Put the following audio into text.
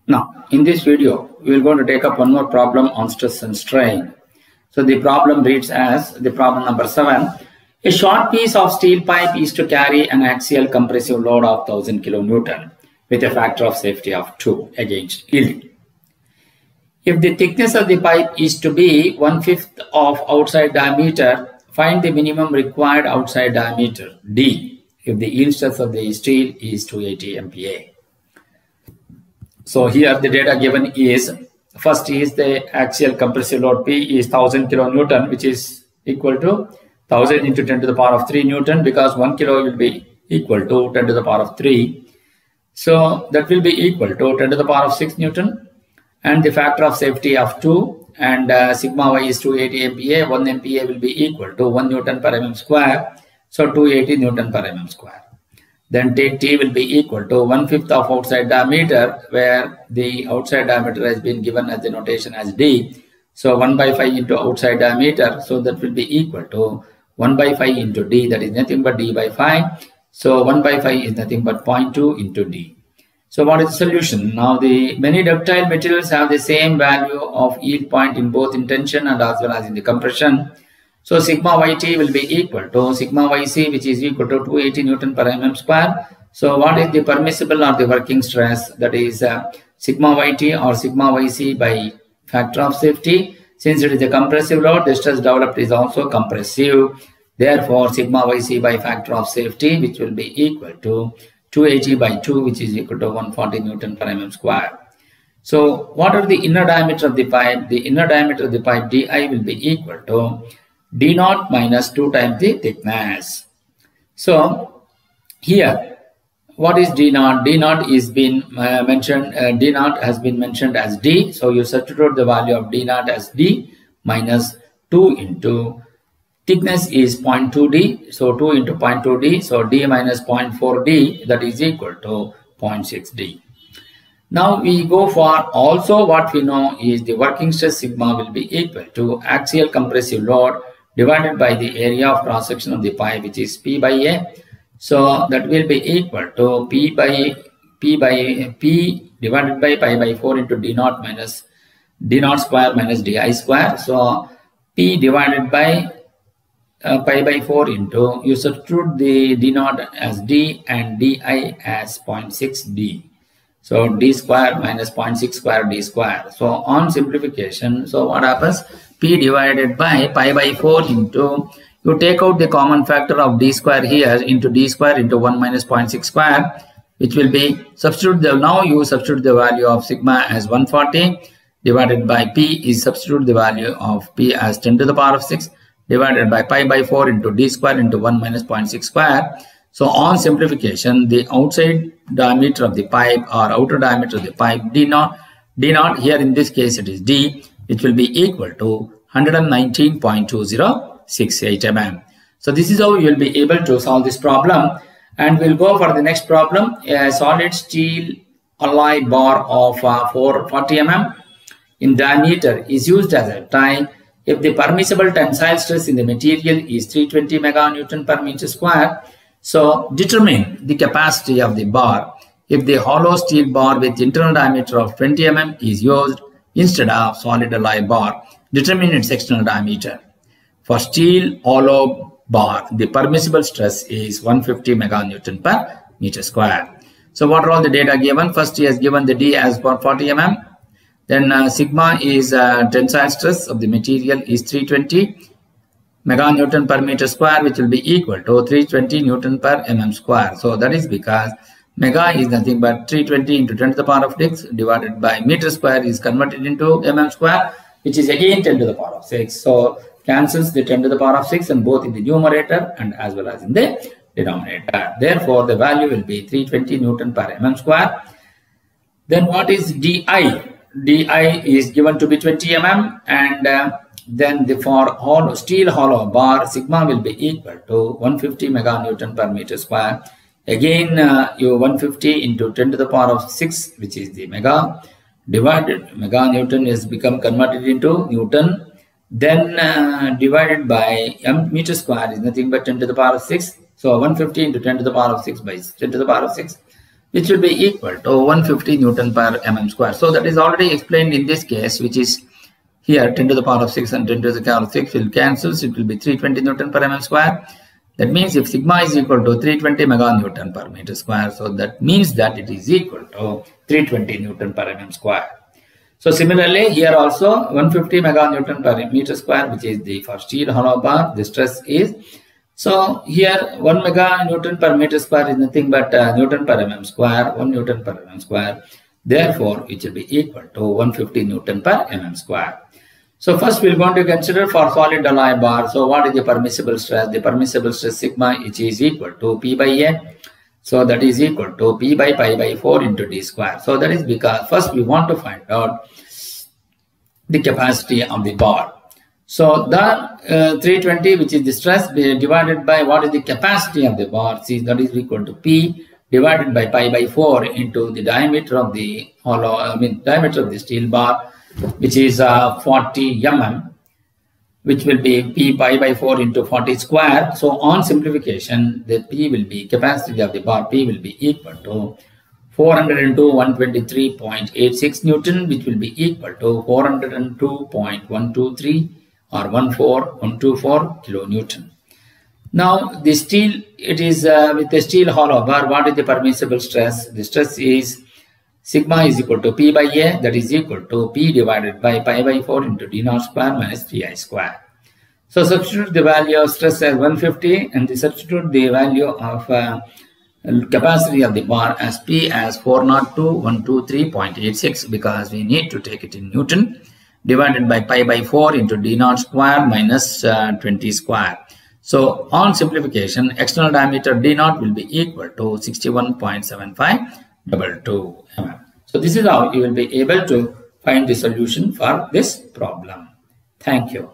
Now, in this video, we are going to take up one more problem on stress and strain. So the problem reads as the problem number 7. A short piece of steel pipe is to carry an axial compressive load of 1000 kilonewton with a factor of safety of 2 against yielding. If the thickness of the pipe is to be 1/5 of outside diameter, find the minimum required outside diameter D if the yield stress of the steel is 280 MPa. So here the data given is, first is the axial compressive load P is 1000 kilonewton, which is equal to 1000 into 10 to the power of 3 Newton, because 1 kilo will be equal to 10 to the power of 3. So that will be equal to 10 to the power of 6 Newton, and the factor of safety of 2, and sigma y is 280 MPa. 1 MPa will be equal to 1 Newton per mm square. So 280 Newton per mm square. Then take T will be equal to 1/5 of outside diameter, where the outside diameter has been given as the notation as D. So 1/5 into outside diameter. So that will be equal to 1/5 into D, that is nothing but D by 5. So 1/5 is nothing but 0.2 into D. So what is the solution? Now the many ductile materials have the same value of yield point in both in tension and as well as in the compression. So sigma YT will be equal to sigma YC, which is equal to 280 Newton per mm square. So what is the permissible or the working stress? That is sigma YT or sigma YC by factor of safety. Since it is a compressive load, the stress developed is also compressive. Therefore, sigma YC by factor of safety, which will be equal to 280 by 2, which is equal to 140 Newton per mm square. So what are the inner diameter of the pipe? The inner diameter of the pipe DI will be equal to D0 minus 2 times the thickness. So here, what is D0? D0 is been mentioned. D0 has been mentioned as D. So you substitute the value of D0 as D minus 2 into thickness is 0.2 D. So 2 into 0.2 D. So D minus 0.4 D, that is equal to 0.6 D. Now we go for also what we know is the working stress sigma will be equal to axial compressive load divided by the area of cross section of the pipe, which is P by A. So that will be equal to P divided by pi by 4 into D0 minus D0 square minus DI square. So P divided by pi by 4 into, you substitute the D0 as D and DI as 0.6 D. So D square minus 0.6 square D square. So on simplification, so what happens? P divided by pi by 4 into, you take out the common factor of D square here into D square into 1 minus 0.6 square, which will be now you substitute the value of sigma as 140 divided by P is substitute the value of P as 10 to the power of 6 divided by pi by 4 into D square into 1 minus 0.6 square. So on simplification, the outside diameter of the pipe or outer diameter of the pipe D0 here in this case it is D, which will be equal to 119.2068 mm. So this is how you will be able to solve this problem, and we'll go for the next problem. A solid steel alloy bar of 440 mm in diameter is used as a tie if the permissible tensile stress in the material is 320 meganewton per meter square. So determine the capacity of the bar if the hollow steel bar with internal diameter of 20 mm is used instead of solid alloy bar. Determine its external diameter. For steel hollow bar, the permissible stress is 150 meganewton per meter square. So what are all the data given? First he has given the D as 140 mm. Then sigma is tensile stress of the material is 320 meganewton per meter square, which will be equal to 320 Newton per mm square. So that is because mega is nothing but 320 into 10 to the power of 6 divided by meter square is converted into mm square, which is again 10 to the power of 6. So cancels the 10 to the power of 6 and both in the numerator and as well as in the denominator. Therefore, the value will be 320 Newton per mm square. Then what is DI? DI is given to be 20 mm, and then for steel hollow bar, sigma will be equal to 150 meganewton per meter square. Again, you 150 into 10 to the power of 6, which is the mega, divided meganewton is become converted into Newton. Then divided by meter square is nothing but 10 to the power of 6. So 150 into 10 to the power of 6 by 10 to the power of 6. which will be equal to 150 Newton per mm square. So that is already explained in this case, which is here 10 to the power of 6 and 10 to the power of 6 will cancel. So it will be 320 Newton per mm square. That means if sigma is equal to 320 meganewton per meter square, so that means that it is equal to 320 Newton per mm square. So similarly, here also 150 meganewton per meter square, which is the for steel hollow bar, the stress is. So here 1 meganewton per meter square is nothing but Newton per mm square, 1 Newton per mm square. Therefore, it will be equal to 150 Newton per mm square. So first we are going to consider for solid alloy bar. So what is the permissible stress? The permissible stress sigma, which is equal to P by A. So that is equal to P by pi by 4 into D square. So that is because first we want to find out the capacity of the bar. So the 320, which is the stress, divided by what is the capacity of the bar, see, that is equal to P divided by pi by 4 into the diameter of the hollow, diameter of the steel bar, which is 40 mm, which will be P pi by 4 into 40 square. So on simplification, the P will be capacity of the bar, P will be equal to 402.123.86 Newton, which will be equal to 402.123 or 14124 kilonewton. Now the steel, it is with the steel hollow bar, what is the permissible stress? The stress is sigma is equal to P by A, that is equal to P divided by pi by 4 into D naught square minus 3I square. So substitute the value of stress as 150 and substitute the value of capacity of the bar as P as 402.123.86 because we need to take it in Newton, divided by pi by 4 into D naught square minus 20 square. So on simplification, external diameter D naught will be equal to 61.7522 mm. So this is how you will be able to find the solution for this problem. Thank you.